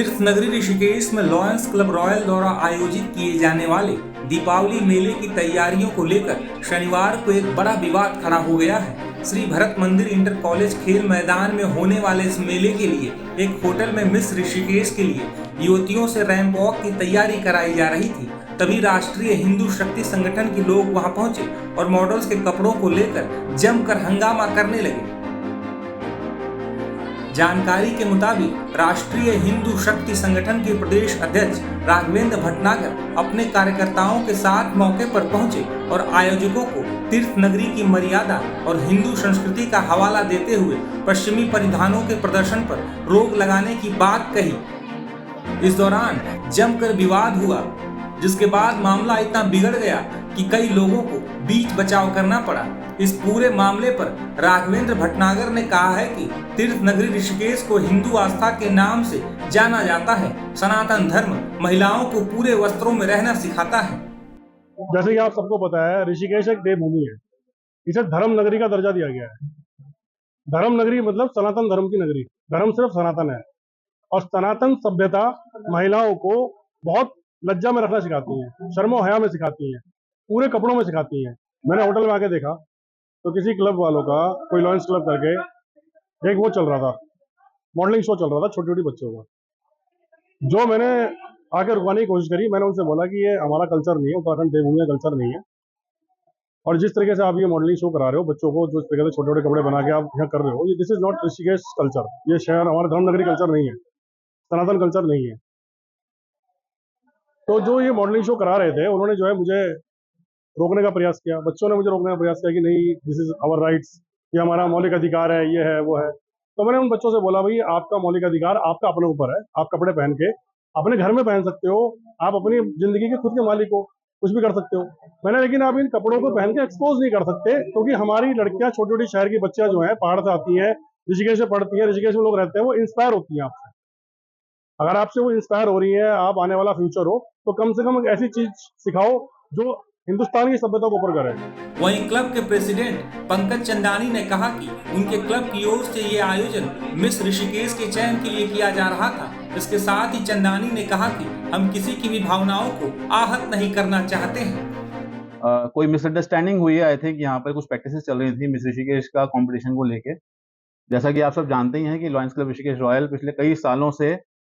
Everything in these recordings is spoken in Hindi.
तीर्थ नगरी ऋषिकेश में लॉयंस क्लब रॉयल द्वारा आयोजित किए जाने वाले दीपावली मेले की तैयारियों को लेकर शनिवार को एक बड़ा विवाद खड़ा हो गया है। श्री भरत मंदिर इंटर कॉलेज खेल मैदान में होने वाले इस मेले के लिए एक होटल में मिस ऋषिकेश के लिए युवतियों से रैंप वॉक की तैयारी कराई जा रही थी। तभी राष्ट्रीय हिंदू शक्ति संगठन के लोग वहां पहुंचे और मॉडल्स के कपड़ों को लेकर जमकर हंगामा करने लगे। जानकारी के मुताबिक राष्ट्रीय हिंदू शक्ति संगठन के प्रदेश अध्यक्ष राघवेंद्र भटनागर अपने कार्यकर्ताओं के साथ मौके पर पहुंचे और आयोजकों को तीर्थ नगरी की मर्यादा और हिंदू संस्कृति का हवाला देते हुए पश्चिमी परिधानों के प्रदर्शन पर रोक लगाने की बात कही। इस दौरान जमकर विवाद हुआ, जिसके बाद मामला इतना बिगड़ गया कि कई लोगों को बीच बचाव करना पड़ा। इस पूरे मामले पर राघवेंद्र भटनागर ने कहा है कि तीर्थ नगरी ऋषिकेश को हिंदू आस्था के नाम से जाना जाता है। सनातन धर्म महिलाओं को पूरे वस्त्रों में रहना सिखाता है। जैसे कि आप सबको पता है, ऋषिकेश एक देवभूमि है। इसे धर्म नगरी का दर्जा दिया गया है। धर्म नगरी मतलब सनातन धर्म की नगरी। धर्म सिर्फ सनातन है और सनातन सभ्यता महिलाओं को बहुत लज्जा में रखना सिखाती है, शर्मो हया में सिखाती है, पूरे कपड़ों में सिखाती है। मैंने होटल में आके देखा तो किसी क्लब वालों का कोई लॉयंस क्लब करके एक वो चल रहा था, मॉडलिंग शो चल रहा था छोटी छोटी बच्चों का। जो मैंने आके रुकवाने की कोशिश करी, मैंने उनसे बोला कि ये हमारा कल्चर नहीं है, उत्तराखंड देवभूमि का कल्चर नहीं है। और जिस तरीके से आप ये मॉडलिंग शो करा रहे हो बच्चों को, जो तरीके से छोटे छोटे कपड़े बना के आप यहाँ कर रहे हो, ये this is not Rishikesh culture. ये शहर हमारा धर्मनगरी कल्चर नहीं है, सनातन कल्चर नहीं है। तो जो ये मॉडलिंग शो करा रहे थे, उन्होंने जो है मुझे रोकने का प्रयास किया। बच्चों ने मुझे रोकने का प्रयास किया कि नहीं, दिस इज आवर राइट्स, ये हमारा मौलिक अधिकार है, ये है वो है। तो मैंने उन बच्चों से बोला, भाई आपका मौलिक अधिकार आपका अपने ऊपर है, आप कपड़े पहन के अपने घर में पहन सकते हो, आप अपनी जिंदगी के खुद के मालिक हो, कुछ भी कर सकते हो। मैंने लेकिन आप इन कपड़ों को पहन के एक्सपोज नहीं कर सकते, क्योंकि हमारी लड़कियां, छोटी छोटी शहर की बच्चियां जो है, पहाड़ से आती है, ऋषिकेश से पढ़ती है, ऋषिकेश में लोग रहते हैं, वो इंस्पायर होती है आपसे। अगर आपसे वो इंस्पायर हो रही है, आप आने वाला फ्यूचर हो, तो कम से कम ऐसी चीज सिखाओ जो हिंदुस्तान की सभ्यता को ऊपर करे। वहीं क्लब के प्रेसिडेंट पंकज चंदानी ने कहा कि उनके क्लब की ओर से ये आयोजन मिस ऋषिकेश के चयन के लिए किया जा रहा था। इसके साथ ही चंदानी ने कहा कि हम किसी की भी भावनाओं को आहत नहीं करना चाहते हैं। कोई मिसअंडरस्टैंडिंग हुई है। आई थिंक यहाँ पर कुछ प्रैक्टिसेस चल रही थी मिस ऋषिकेश का कंपटीशन को लेके। जैसा कि आप सब जानते ही हैं कि लॉयंस क्लब ऋषिकेश रॉयल पिछले कई सालों से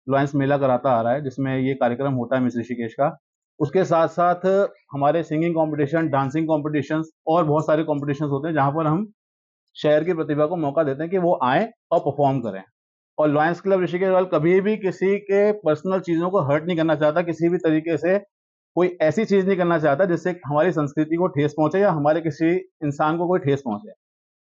लॉयंस मेला कराता आ रहा है, जिसमें ये कार्यक्रम होता है मिस ऋषिकेश का। उसके साथ साथ हमारे सिंगिंग कंपटीशन, डांसिंग कॉम्पिटिशन्स और बहुत सारे कॉम्पिटिशन्स होते हैं, जहां पर हम शहर की प्रतिभा को मौका देते हैं कि वो आए और परफॉर्म करें। और लॉयंस क्लब ऋषिकेश रॉयल कभी भी किसी के पर्सनल चीज़ों को हर्ट नहीं करना चाहता, किसी भी तरीके से कोई ऐसी चीज़ नहीं करना चाहता जिससे हमारी संस्कृति को ठेस पहुंचे या हमारे किसी इंसान को कोई ठेस पहुंचे।